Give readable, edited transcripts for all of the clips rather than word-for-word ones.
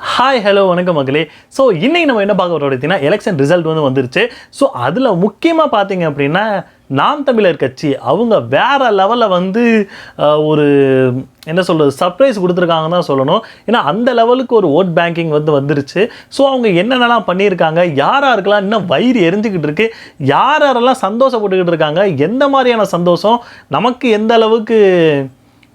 Hi hello வணக்கம் மக்களே. So இன்றைக்கி நம்ம என்ன பார்க்க வரோம் அப்படின்னா எலெக்ஷன் ரிசல்ட் வந்துருச்சு. ஸோ அதில் முக்கியமாக பார்த்தீங்க அப்படின்னா நாம் தமிழர் கட்சி அவங்க வேறு லெவலில் ஒரு என்ன சொல்கிறது சர்ப்ரைஸ் கொடுத்துருக்காங்கன்னு தான் சொல்லணும். ஏன்னா அந்த லெவலுக்கு ஒரு ஓட் பேங்கிங் வந்துருச்சு. ஸோ அவங்க என்னென்னலாம் பண்ணியிருக்காங்க, யாராருக்கெல்லாம் இன்னும் வயிறு எரிஞ்சிக்கிட்டு இருக்கு, யாரெல்லாம் சந்தோஷப்பட்டுக்கிட்டு இருக்காங்க, எந்த மாதிரியான சந்தோஷம், நமக்கு எந்த அளவுக்கு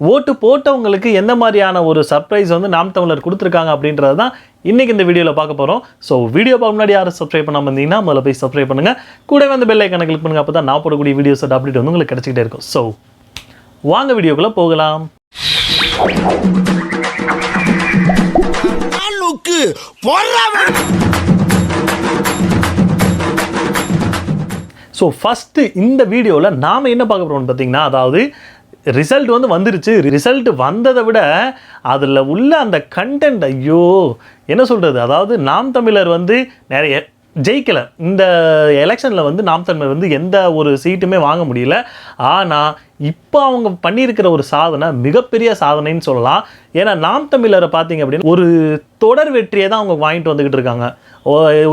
ஓட்டு போட்டவங்களுக்கு எந்த மாதிரியான ஒரு சர்ப்ரைஸ் நாம் தமிழர் கொடுத்துருக்காங்க அப்படின்றது தான் இன்றைக்கி இந்த வீடியோவில் பார்க்க போகிறோம். ஸோ வீடியோ பார்க்க முன்னாடி யாரும் சப்ஸ்கிரைப் பண்ணாமல் இருந்தீங்கன்னா முதல்ல போய் சப்ஸ்கிரைப் பண்ணுங்கள். கூட பெல் ஐக்கானை கிளிக் பண்ணுங்கள். அப்போ தான் நான் போடக்கூடிய வீடியோஸ் அப்டேட் உங்களுக்கு கிடச்சிக்கிட்டே இருக்கும். ஸோ வாங்க வீடியோக்குள்ளே போகலாம். ஸோ ஃபஸ்ட்டு இந்த வீடியோவில் நாம் என்ன பார்க்க போகிறோம்னு பார்த்தீங்கன்னா, அதாவது ரிசல்ட் வந்துருச்சு. ரிசல்ட் வந்ததை விட அதில் உள்ள அந்த கண்டென்ட், ஐயோ என்ன சொல்கிறது, அதாவது நாம் தமிழர் நிறைய ஜெயிக்கலை. இந்த எலெக்ஷனில் நாம் தமிழர் எந்த ஒரு சீட்டுமே வாங்க முடியல. ஆனால் இப்போ அவங்க பண்ணியிருக்கிற ஒரு சாதனை மிகப்பெரிய சாதனைன்னு சொல்லலாம். ஏன்னா நாம் தமிழரை பார்த்தீங்க அப்படின்னா ஒரு தொடர் வெற்றியை தான் அவங்க வாங்கிட்டு வந்துக்கிட்டு இருக்காங்க.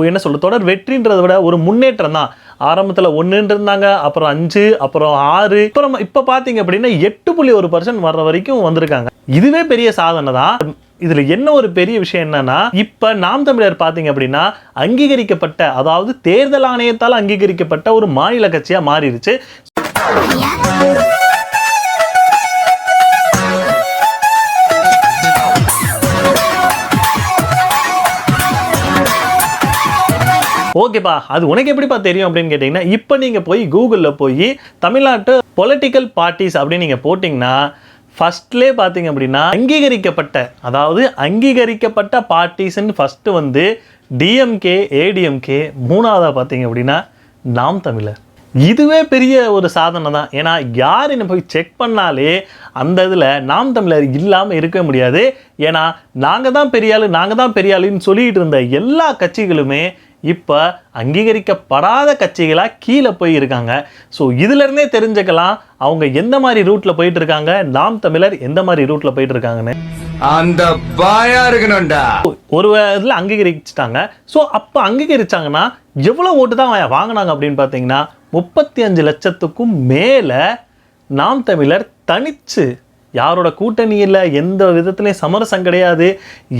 என்ன சொல்கிறது, தொடர் வெற்றின்றதை விட ஒரு முன்னேற்றம் தான். ஆரம்பத்தில் 1 இருந்தாங்க, அப்புறம் 5, அப்புறம் 6, அப்புறம் இப்போ பார்த்தீங்க அப்படின்னா 8.1% வர்ற வரைக்கும் வந்திருக்காங்க. இதுவே பெரிய சாதனை தான். இதில் என்ன ஒரு பெரிய விஷயம் என்னன்னா, இப்போ நாம் தமிழர் பார்த்தீங்க அப்படின்னா அங்கீகரிக்கப்பட்ட, அதாவது தேர்தல் ஆணையத்தால் அங்கீகரிக்கப்பட்ட ஒரு மாநில கட்சியாக மாறிடுச்சு. ஓகேப்பா, அது உனக்கு எப்படிப்பா தெரியும் அப்படின்னு கேட்டிங்கன்னா, இப்போ நீங்கள் போய் கூகுளில் போய் தமிழ்நாட்டு பொலிட்டிக்கல் பார்ட்டிஸ் அப்படின்னு நீங்கள் போட்டிங்கன்னா ஃபஸ்ட்லே பார்த்தீங்க அப்படின்னா அங்கீகரிக்கப்பட்ட, அதாவது அங்கீகரிக்கப்பட்ட பார்ட்டிஸ்ன்னு ஃபஸ்ட்டு டிஎம்கே, ஏடிஎம்கே, 3ஆவதாக பார்த்தீங்க அப்படின்னா நாம் தமிழர். இதுவே பெரிய ஒரு சாதனை தான். ஏன்னா யாருன்னு போய் செக் பண்ணாலே அந்த இதில் நாம் தமிழர் இல்லாமல் இருக்க முடியாது. ஏன்னா நாங்கள் தான் பெரிய ஆளுன்னு சொல்லிகிட்டு இருந்த எல்லா கட்சிகளுமே இப்போ அங்கீகரிக்கப்படாத கட்சிகளாக கீழே போய் இருக்காங்க. ஸோ இதிலேருந்தே தெரிஞ்சுக்கலாம் அவங்க எந்த மாதிரி ரூட்டில் போயிட்டு இருக்காங்க, நாம் தமிழர் எந்த மாதிரி ரூட்டில் போயிட்டு இருக்காங்கன்னு. அந்த பாயா இருக்கணும்டா ஒரு இதில் அங்கீகரிச்சிட்டாங்க. ஸோ அப்போ அங்கீகரிச்சாங்கன்னா எவ்வளோ ஓட்டு தான் வாங்கினாங்க அப்படின்னு பார்த்தீங்கன்னா 35 லட்சத்துக்கும் மேலே நாம் தமிழர் தனிச்சு, யாரோட கூட்டணி இல்லை, எந்த விதத்துலையும் சமரசம் கிடையாது,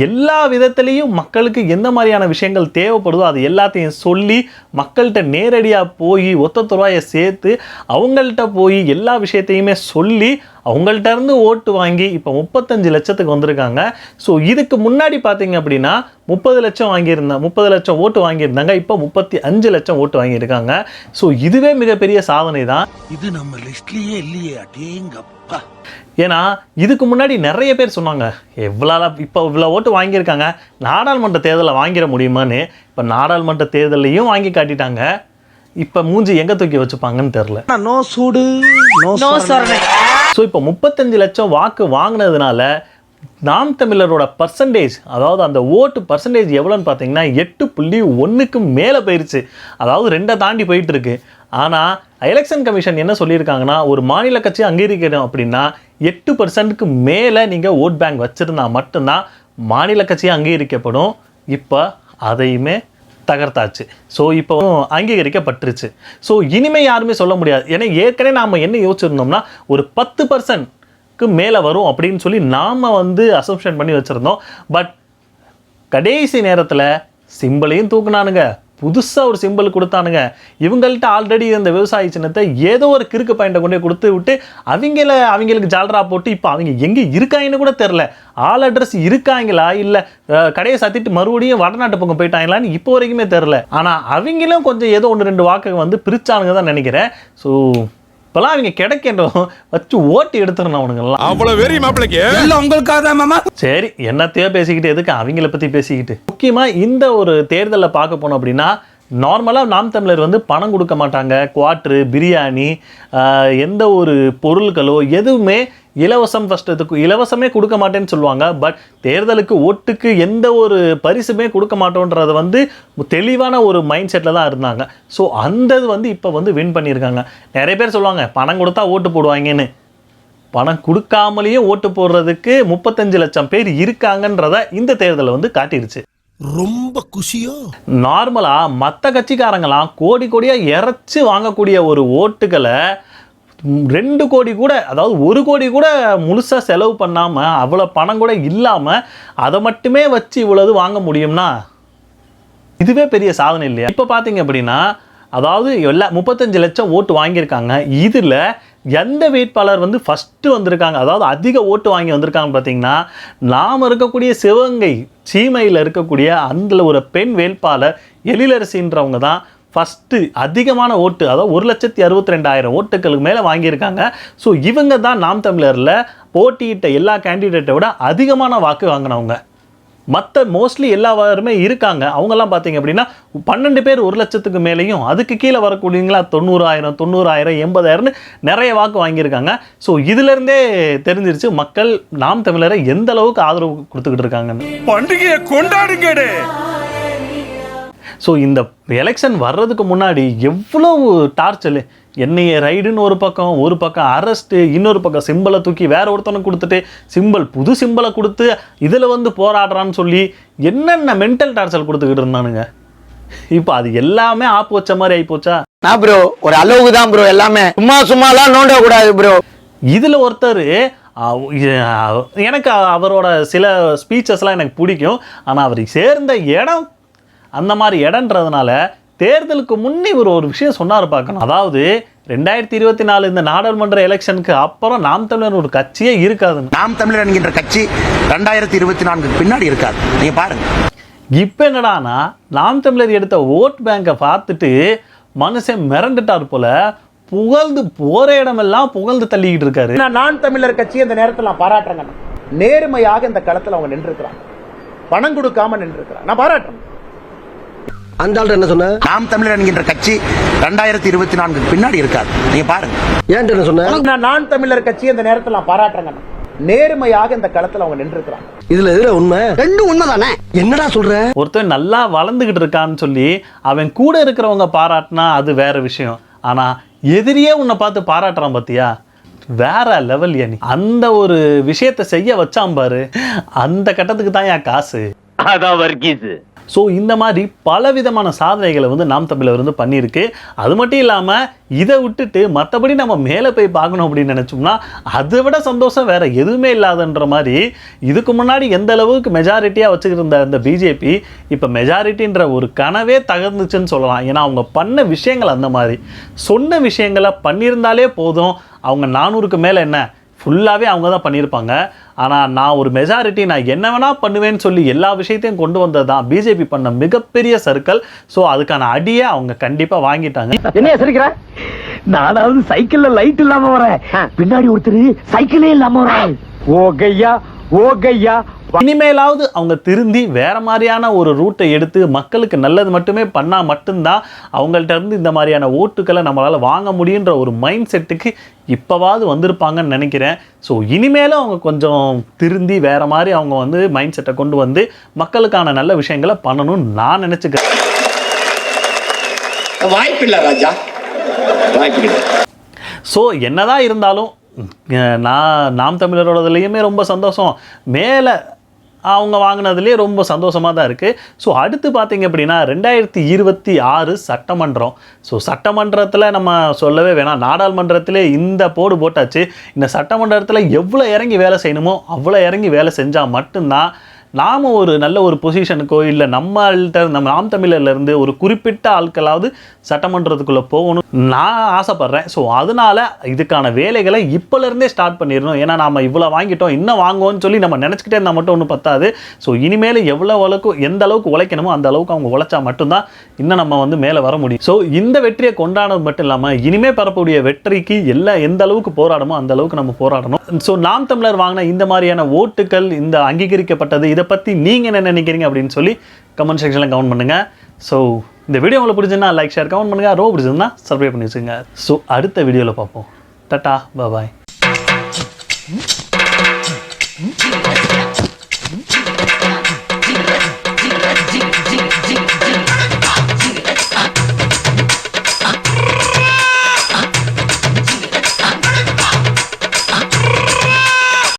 எல்லா விதத்துலேயும் மக்களுக்கு எந்த மாதிரியான விஷயங்கள் தேவைப்படுதோ அது எல்லாத்தையும் சொல்லி மக்கள்கிட்ட நேரடியாக போய் ஒத்த ரூபாயை சேர்த்து அவங்கள்ட்ட போய் எல்லா விஷயத்தையுமே சொல்லி அவங்கள்ட்ட இருந்து ஓட்டு வாங்கி இப்போ 35 லட்சத்துக்கு வந்திருக்காங்க. ஸோ இதுக்கு முன்னாடி பார்த்தீங்க அப்படின்னா 30 லட்சம் ஓட்டு வாங்கியிருந்தாங்க. இப்போ 35 லட்சம் ஓட்டு வாங்கியிருக்காங்க. ஸோ இதுவே மிகப்பெரிய சாதனை தான். இது நம்ம லிஸ்ட்லேயே இல்லையே அடேங்கப்பா. ஏன்னா இதுக்கு முன்னாடி நிறைய பேர் சொன்னாங்க, இவ்வளோ ஓட்டு வாங்கியிருக்காங்க, நாடாளுமன்ற தேர்தலில் வாங்கிட முடியுமான்னு. இப்போ நாடாளுமன்ற தேர்தலையும் வாங்கி காட்டிட்டாங்க. இப்போ மூஞ்சி எங்கே தூக்கி வச்சுப்பாங்கன்னு தெரில. நோ சூடு நோ சரணை. ஸோ இப்போ 35 லட்சம் வாக்கு வாங்கினதுனால நாம் தமிழரோட பர்சன்டேஜ், அதாவது அந்த ஓட்டு பர்சன்டேஜ் எவ்வளோன்னு பார்த்தீங்கன்னா 8.1க்கு மேலே போயிடுச்சு. அதாவது 2 தாண்டி போயிட்டு இருக்கு. ஆனால் எலெக்ஷன் கமிஷன் என்ன சொல்லியிருக்காங்கன்னா, ஒரு மாநில கட்சி அங்கீகரிக்கணும் அப்படின்னா 8%க்கு மேலே நீங்கள் ஓட் பேங்க் வச்சுருந்தா மட்டும்தான் மாநில கட்சியாக அங்கீகரிக்கப்படும். இப்போ அதையுமே தகர்த்தாச்சு. ஸோ இப்போ அங்கீகரிக்கப்பட்டுருச்சு. ஸோ இனிமேல் யாருமே சொல்ல முடியாது. ஏன்னா ஏற்கனவே நாம் என்ன யோசிச்சிருந்தோம்னா ஒரு 10%க்கு மேலே வரும் அப்படின்னு சொல்லி நாம் அசம்ப்ஷன் பண்ணி வச்சுருந்தோம். பட் கடைசி நேரத்தில் சிம்பிளையும் தூக்குனானுங்க, புதுசாக ஒரு சிம்பிள் கொடுத்தானுங்க. இவங்கள்ட்ட ஆல்ரெடி இந்த விவசாய சின்னத்தை ஏதோ ஒரு கிறுக்கு பாயிண்டை கொண்டே கொடுத்து விட்டு அவங்களுக்கு ஜால்ரா போட்டு இப்போ அவங்க எங்கே இருக்காங்கன்னு கூட தெரில. ஆல் அட்ரஸ் இருக்காங்களா இல்லை கடையை சத்திட்டு மறுபடியும் வடநாட்டு பக்கம் போயிட்டாங்களான்னு இப்போ வரைக்குமே தெரில. ஆனால் அவங்களும் கொஞ்சம் ஏதோ 1-2 வாக்கு பிரிச்சானுங்க தான் நினைக்கிறேன். ஸோ இப்பெல்லாம் அவங்க கிடைக்கின்றோம் வச்சு ஓட்டி எடுத்துடணும் அவனுங்கெல்லாம். அவ்வளவு வெறி மாப்பிளைக்கு உங்களுக்காக மாமா. சரி, என்னத்தையோ பேசிக்கிட்டு எதுக்கு அவங்கள பற்றி பேசிக்கிட்டு. முக்கியமாக இந்த ஒரு தேர்தலில் பார்க்க போனோம் அப்படின்னா நார்மலாக நாம் தமிழர் பணம் கொடுக்க மாட்டாங்க. குவாட்ரு, பிரியாணி, எந்த ஒரு பொருட்களோ எதுவுமே இலவசமே கொடுக்க மாட்டேன்னு சொல்லுவாங்க. பட் தேர்தலுக்கு ஓட்டுக்கு எந்த ஒரு பரிசுமே கொடுக்க மாட்டோன்றது தெளிவான ஒரு மைண்ட் செட்டில் தான் இருந்தாங்க. ஸோ அந்த இப்போ வின் பண்ணியிருக்காங்க. நிறைய பேர் சொல்லுவாங்க பணம் கொடுத்தா ஓட்டு போடுவாங்கன்னு. பணம் கொடுக்காமலேயே ஓட்டு போடுறதுக்கு 35 லட்சம் பேர் இருக்காங்கன்றத இந்த தேர்தலில் வந்து காட்டிடுச்சு. ரொம்ப குஷியோ. நார்மலா மற்ற கட்சிக்காரங்களாம் கோடி கோடியா இறைச்சி வாங்கக்கூடிய ஒரு ஓட்டுகளை 2 கோடி கூட, அதாவது 1 கோடி கூட முழுசா செலவு பண்ணாம அவ்வளோ பணம் கூட இல்லாம அதை மட்டுமே வச்சு இவ்வளவு வாங்க முடியும்னா இதுவே பெரிய சாதனை இல்லையா? இப்போ பார்த்தீங்க அப்படின்னா, அதாவது எல்லா 35 லட்சம் ஓட்டு வாங்கியிருக்காங்க. இதில் எந்த வேட்பாளர் வந்து ஃபஸ்ட்டு வந்திருக்காங்க, அதாவது அதிக ஓட்டு வாங்கி வந்திருக்காங்க பார்த்தீங்கன்னா, நாம் இருக்கக்கூடிய சிவகங்கை சீமையில் இருக்கக்கூடிய அந்த ஒரு பெண் வேட்பாளர் எழிலரசின்றவங்க தான் ஃபஸ்ட்டு அதிகமான ஓட்டு, அதாவது 1,62,000 ஓட்டுகளுக்கு மேலே வாங்கியிருக்காங்க. ஸோ இவங்க தான் நாம் தமிழரில் போட்டியிட்ட எல்லா கேண்டிடேட்டை விட அதிகமான வாக்கு வாங்கினவங்க. மற்ற மோஸ்ட்லி எல்லாருமே இருக்காங்க. அவங்கெல்லாம் பார்த்தீங்க அப்படின்னா 12 பேர் 1 லட்சத்துக்கு மேலேயும், அதுக்கு கீழே வரக்கூடியவங்களா 90,000 80,000 நிறைய வாக்கு வாங்கியிருக்காங்க. ஸோ இதுலேருந்தே தெரிஞ்சிருச்சு மக்கள் நாம் தமிழரை எந்த அளவுக்கு ஆதரவு கொடுத்துக்கிட்டு இருக்காங்கன்னு. பண்டிகையை கொண்டாடுங்கடே. ஸோ இந்த எலெக்ஷன் வர்றதுக்கு முன்னாடி எவ்வளவு டார்ச்சல், என்ஐஏ ரைடுன்னு ஒரு பக்கம் அரெஸ்ட்டு, இன்னொரு பக்கம் சிம்பிளை தூக்கி வேற ஒருத்தனுக்கு கொடுத்துட்டு சிம்பிள் புது சிம்பிளை கொடுத்து இதில் வந்து போராடுறான்னு சொல்லி என்னென்ன மென்டல் டார்ச்சல் கொடுத்துக்கிட்டு இருந்தானுங்க. இப்போ அது எல்லாமே ஆப்பு வச்ச மாதிரி ஆகிப்போச்சா? நான் ப்ரோ ஒரு அளவுக்கு தான் ப்ரோ, எல்லாமே சும்மாலாம் நோண்ட கூடாது ப்ரோ. இதில் ஒருத்தர் எனக்கு அவரோட சில ஸ்பீச்சஸ்லாம் எனக்கு பிடிக்கும். ஆனால் அவர் சேர்ந்த இடம் அந்த மாதிரி இடன்றதுனால தேர்தலுக்கு முன்னே இவர் ஒரு விஷயம் சொன்னார் பார்க்கணும். அதாவது 2024 இந்த நாடாளுமன்ற எலெக்ஷனுக்கு அப்புறம் நாம் தமிழர் ஒரு கட்சியே இருக்காது. நாம் தமிழர் என்கின்ற கட்சி 2024 பின்னாடி இருக்காது. நீங்க பாருங்க. இப்போ என்னடானா நாம் தமிழர் எடுத்த ஓட் பேங்கை பார்த்துட்டு மனுஷன் மிரண்டுட்டார் போல, புகழ்ந்து போற இடமெல்லாம் புகழ்ந்து தள்ளிக்கிட்டு இருக்காரு. நான் தமிழர் கட்சி இந்த நேரத்தில் நான் பாராட்டுறேங்க. நேர்மையாக இந்த களத்தில் அவங்க நின்று இருக்கிறாங்க, பணம் கொடுக்காம நின்று இருக்கிறாங்க. நான் பாராட்டுறேன். அந்த ஆள் என்ன சொன்ன? நாம் தமிழர் என்கின்ற கட்சி 2024 பின்னாடி இருக்காது. நீங்க பாருங்க. ஏன் என்ன சொன்ன? நான் தமிழர் கட்சி இந்த நேரத்தில் நான் பாராட்டுறேங்க. நேர்மையாக இந்த களத்தில் அவங்க நின்று இருக்கிறாங்க. இதுல எதுல உண்மை? ரெண்டும் உண்மைதானே. என்னடா சொல்ற? ஒருத்தன் நல்லா வளர்ந்துகிட்டு இருக்கான்னு சொல்லி அவன் கூட இருக்கிறவங்க பாராட்டினா அது வேற விஷயம். ஆனா எதிரியே உன்னை பார்த்து பாராட்டுறான் பார்த்தியா, வேற லெவல். நீ அந்த ஒரு விஷயத்தை செய்ய வச்சான் பாரு, அந்த கட்டத்துக்கு தான் என் காசு. அதான் வர்க்கீஸ். ஸோ இந்த மாதிரி பலவிதமான சாதனைகளை வந்து நாம் தமிழர் வந்து பண்ணியிருக்கு. அது மட்டும் இல்லாமல் இதை விட்டுட்டு மற்றபடி நம்ம மேலே போய் பார்க்கணும் அப்படின்னு நினச்சோம்னா அதை விட சந்தோஷம் வேறு எதுவுமே இல்லாதன்ற மாதிரி இதுக்கு முன்னாடி எந்த அளவுக்கு மெஜாரிட்டியாக வச்சுக்கிட்டு இருந்த அந்த பிஜேபி இப்போ மெஜாரிட்டின்ற ஒரு கனவே தகர்ந்துச்சுன்னு சொல்லலாம். ஏன்னா அவங்க பண்ண விஷயங்கள் அந்த மாதிரி சொன்ன விஷயங்களை பண்ணியிருந்தாலே போதும், அவங்க 400க்கு மேலே என்ன ஃபுல்லாகவே அவங்க தான் பண்ணியிருப்பாங்க. ஆனால் நான் ஒரு மெஜாரிட்டி, நான் என்ன வேணால் பண்ணுவேன்னு சொல்லி எல்லா விஷயத்தையும் கொண்டு வந்தது தான் பிஜேபி பண்ண மிகப்பெரிய சர்க்கிள். ஸோ அதுக்கான அடியை அவங்க கண்டிப்பாக வாங்கிட்டாங்க. என்ன சரிக்கிற? நானாவது சைக்கிள்ல லைட் இல்லாம வரேன், பின்னாடி ஒருத்தர் சைக்கிளே இல்லாம வரேன். ஓ கையா இனிமேலாவது அவங்க திருந்தி வேற மாதிரியான ஒரு ரூட்டை எடுத்து மக்களுக்கு நல்லது மட்டுமே பண்ணால் மட்டும்தான் அவங்கள்ட்ட இருந்து இந்த மாதிரியான ஓட்டுக்களை நம்மளால் வாங்க முடியுன்ற ஒரு மைண்ட் செட்டுக்கு இப்போவாவது வந்திருப்பாங்கன்னு நினைக்கிறேன். ஸோ இனிமேலும் அவங்க கொஞ்சம் திருந்தி வேற மாதிரி அவங்க வந்து மைண்ட் செட்டை கொண்டு வந்து மக்களுக்கான நல்ல விஷயங்களை பண்ணணும்னு நான் நினச்சிக்கிறேன். வாய்ப்பில்லை ராஜா, வாய்ப்பில்லை. ஸோ என்னதான் இருந்தாலும் நாம் தமிழரோடதுலேயுமே ரொம்ப சந்தோஷம், மேலே அவங்க வாங்கினதுலேயே ரொம்ப சந்தோஷமாக தான் இருக்குது. ஸோ அடுத்து பார்த்தீங்க அப்படின்னா 2026 சட்டமன்றம். ஸோ சட்டமன்றத்தில் நம்ம சொல்லவே வேணாம், நாடாளுமன்றத்திலே இந்த போடு போட்டாச்சு. இந்த சட்டமன்றத்தில் எவ்வளோ இறங்கி வேலை செய்யணுமோ அவ்வளோ இறங்கி வேலை செஞ்சால் மட்டும்தான் நாம் ஒரு நல்ல ஒரு பொசிஷனுக்கோ இல்லை நம்மள்கிட்ட நம்ம நாம் தமிழர்லேருந்து ஒரு குறிப்பிட்ட ஆட்களாவது சட்டமன்றத்துக்குள்ளே போகணும் நான் ஆசைப்பட்றேன். ஸோ அதனால் இதுக்கான வேலைகளை இப்போலேருந்தே ஸ்டார்ட் பண்ணிடணும். ஏன்னா நம்ம இவ்வளோ வாங்கிட்டோம் இன்னும் வாங்குவோன்னு சொல்லி நம்ம நினச்சிக்கிட்டே இருந்தால் மட்டும் ஒன்றும் பத்தாது. ஸோ இனிமேல் எவ்வளோ எந்த அளவுக்கு உழைக்கணுமோ அந்த அளவுக்கு அவங்க உழைச்சா மட்டும்தான் இன்னும் நம்ம வந்து மேலே வர முடியும். ஸோ இந்த வெற்றியை கொண்டாடுறது மட்டும் இல்லாமல் இனிமேல் பெறக்கூடிய வெற்றிக்கு எந்த அளவுக்கு போராடணுமோ அந்த அளவுக்கு நம்ம போராடணும். ஸோ நாம் தமிழர் வாங்கின இந்த மாதிரியான ஓட்டுகள் இந்த அங்கீகரிக்கப்பட்டது, இதை பற்றி நீங்கள் என்ன நினைக்கிறீங்க அப்படின்னு சொல்லி கமெண்ட் செக்ஷனில் கமெண்ட் பண்ணுங்கள். ஸோ இந்த வீடியோ உங்களுக்கு பிடிச்சிருந்தா லைக் ஷேர் கமெண்ட் பண்ணுங்கள், ரொம்ப பிடிச்சிருந்தா சப்ஸ்கிரைப் பண்ணி வச்சுங்க. ஸோ அடுத்த வீடியோவில் பார்ப்போம். டாடா பாய்.